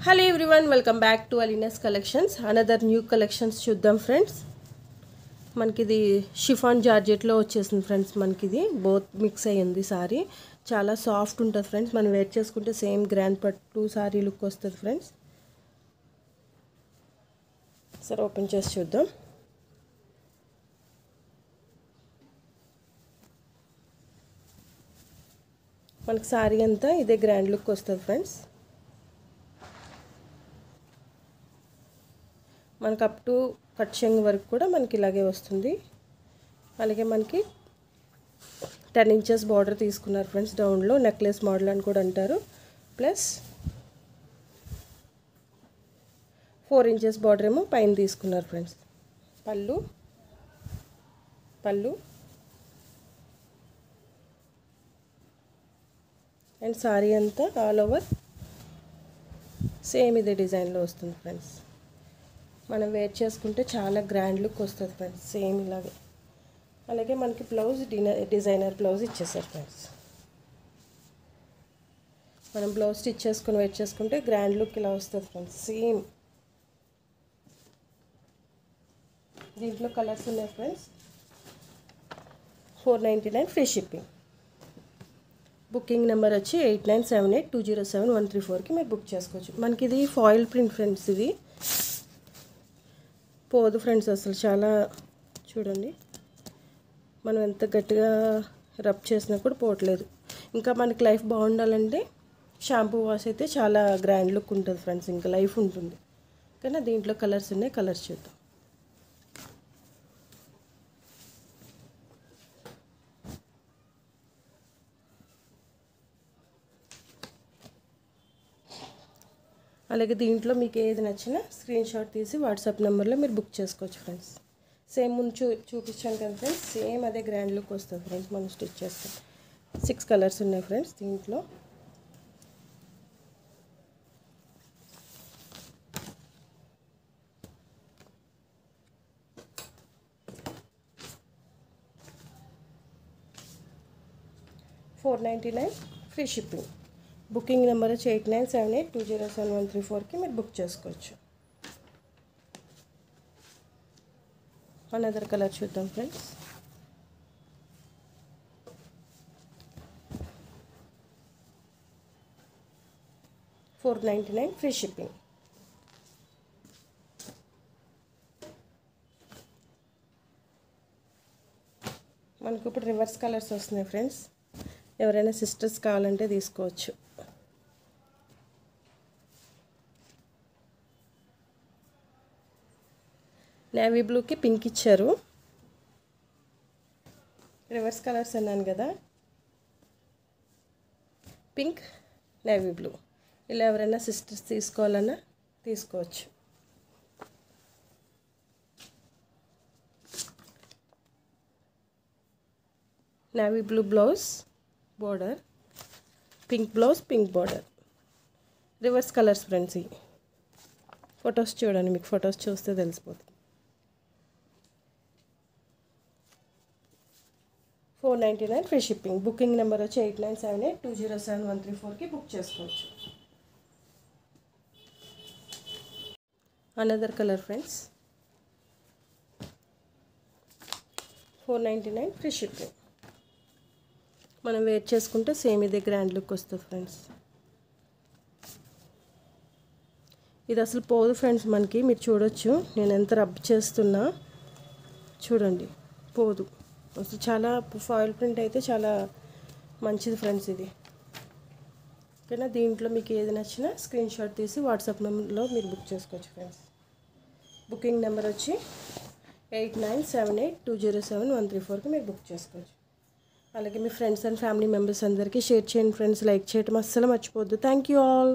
Hello everyone, welcome back to Alina's collections. Another new collections చూద్దాం friends. మనకి ఇది chiffon georgette లో వచ్చేసింది ఫ్రెండ్స్. మనకి ఇది బోత్ మిక్స్ అయ్యింది సారీ. చాలా సాఫ్ట్ ఉంటుంది ఫ్రెండ్స్. మనం వేర్ చేసుకుంటే సేమ్ గ్రాండ్ పట్టు సారీ లుక్ వస్తుంది ఫ్రెండ్స్. సరే ఓపెన్ చేసి చూద్దాం. మనకి సారీ అంతా ఇదే గ్రాండ్ లుక్ వస్తుంది ఫ్రెండ్స్. మనకు అప్ టు కట్ చెంగు వరకు కూడా మనకి ఇలాగే వస్తుంది. అలాగే మనకి 10 ఇంచెస్ బార్డర్ తీసుకున్నారు ఫ్రెండ్స్. డౌన్లో నెక్లెస్ మోడల్ అని కూడా అంటారు. ప్లస్ 4 ఇంచెస్ బార్డర్ ఏమో పైన తీసుకున్నారు ఫ్రెండ్స్. పళ్ళు అండ్ సారీ అంతా ఆల్ ఓవర్ సేమ్ ఇదే డిజైన్లో వస్తుంది ఫ్రెండ్స్. మనం వేర్ చేసుకుంటే చాలా గ్రాండ్ లుక్ వస్తుంది ఫ్రెండ్స్. సేమ్ ఇలాగే. అలాగే మనకి బ్లౌజ్ డిజైనర్ బ్లౌజ్ ఇచ్చేసారు ఫ్రెండ్స్. మనం బ్లౌజ్ స్టిచ్ చేసుకొని వేర్ చేసుకుంటే గ్రాండ్ లుక్ ఇలా వస్తుంది ఫ్రెండ్స్. సేమ్ దీంట్లో కలర్స్ ఉన్నాయి friends. 499 free shipping. Booking number వచ్చి 8978207134కి మీరు బుక్ చేసుకోవచ్చు. మనకి ఇది ఫాయిల్ ప్రింట్ ఫ్రెండ్స్. ఇది పోదు ఫ్రెండ్స్ అసలు. చాలా చూడండి, మనం ఎంత గట్టిగా రబ్ చేసినా కూడా పోవట్లేదు. ఇంకా మనకి లైఫ్ బాగుండాలంటే షాంపూ వాష్ అయితే చాలా గ్రాండ్ లుక్ ఉంటుంది ఫ్రెండ్స్. ఇంకా లైఫ్ ఉంటుంది. కానీ దీంట్లో కలర్స్ ఉన్నాయి. కలర్స్ చూద్దాం. అలాగే దీంట్లో మీకు ఏది నచ్చినా స్క్రీన్ షాట్ తీసి వాట్సాప్ నెంబర్లో మీరు బుక్ చేసుకోవచ్చు ఫ్రెండ్స్. సేమ్ ముందు చూపించాను కదా ఫ్రెండ్స్. సేమ్ అదే గ్రాండ్ లుక్ వస్తుంది ఫ్రెండ్స్. మనం స్టిచ్ చేస్తాం. 6 కలర్స్ ఉన్నాయి ఫ్రెండ్స్ దీంట్లో. $499 ఫ్రీ షిప్పింగ్. బుకింగ్ నెంబర్ వచ్చి 8978207134కి మీరు బుక్ చేసుకోవచ్చు. అనదర్ కలర్ చూద్దాం ఫ్రెండ్స్. $499 free shipping. మనకు ఇప్పుడు రివర్స్ కలర్స్ వస్తున్నాయి ఫ్రెండ్స్. ఎవరైనా సిస్టర్స్ కావాలంటే తీసుకోవచ్చు. నేవీ బ్లూకి పింక్ ఇచ్చారు. రివర్స్ కలర్స్ అన్నాను కదా. Pink, navy blue. ఇలా ఎవరైనా సిస్టర్స్ తీసుకోవాలన్నా తీసుకోవచ్చు. Navy blue blouse border, pink blouse, pink border. Reverse colours friends. ఈ ఫొటోస్ చూడండి, మీకు ఫొటోస్ చూస్తే తెలిసిపోతుంది. $499 ఫ్రీ షిప్పింగ్. బుకింగ్ నెంబర్ వచ్చి 8978207134కి బుక్ చేసుకోవచ్చు. Another colour friends. $499 free shipping. మనం వేర్ చేసుకుంటే సేమ్ ఇదే గ్రాండ్ లుక్ వస్తుంది ఫ్రెండ్స్. ఇది అసలు పోదు ఫ్రెండ్స్. మనకి మీరు చూడొచ్చు, నేను ఎంత రబ్ చేస్తున్నా చూడండి, పోదు అసలు. చాలా ఫాయిల్ ప్రింట్ అయితే చాలా మంచిది ఫ్రెండ్స్ ఇది. ఓకేనా. దీంట్లో మీకు ఏది నచ్చినా స్క్రీన్ షాట్ తీసి వాట్సాప్ నెంబర్లో మీరు బుక్ చేసుకోవచ్చు ఫ్రెండ్స్. బుకింగ్ నెంబర్ వచ్చి 8978207134కి మీరు బుక్ చేసుకోవచ్చు. అలాగే మీ ఫ్రెండ్స్ అండ్ ఫ్యామిలీ మెంబర్స్ అందరికీ షేర్ చేయండి ఫ్రెండ్స్. లైక్ చేయడం అస్సలు మర్చిపోవద్దు. Thank you all.